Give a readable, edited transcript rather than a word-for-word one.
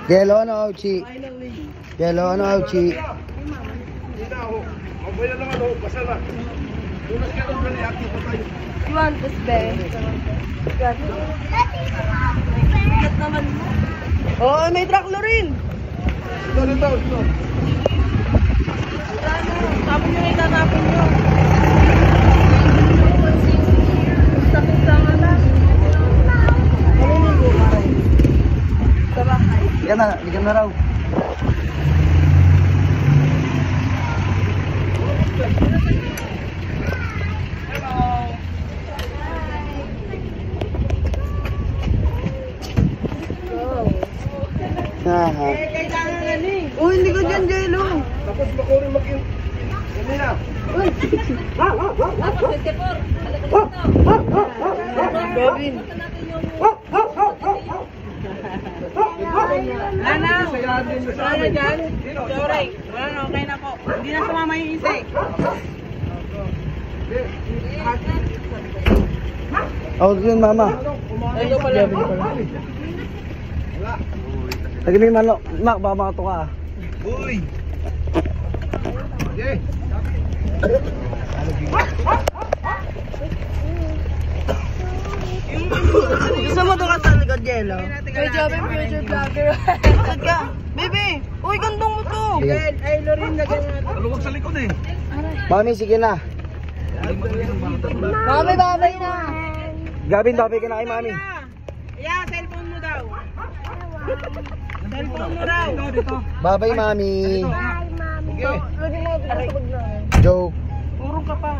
Yellow ano, Auchi? Yellow ano, Auchi? You want this bag? Bigat naman mo. Oo, may traklo rin. Ito. Tapon nyo na itatapon nyo. Sakit sa mata. Maliligo ka rin. Sa bahay. Bigyan na raw. Haha. Oh, hindi ko dyan, Jello. Tapos makurin mag-in. Hindi na. Gavin. Lana, wala dyan. Sorry. Wala na, okay na po. Hindi na sumama yung isay. Out yun, mama. Ito pala. Lagi mo yung manok. Mak, baka makato ka. Uy! Okay. Gusto mo doon ka sa likod, Jello? May job yung future vlogger. Saan ka? Baby! Uy, gandong mo to! Ay, Lorin na ganyan. Maluwag sa likod eh. Mami, sige na. Mami, babay na! Gavin, babay ka na kay mami. Yeah, cellphone mo daw. Cellphone mo daw. Babay, mami. Bye, mami. Joke. Urong ka pa.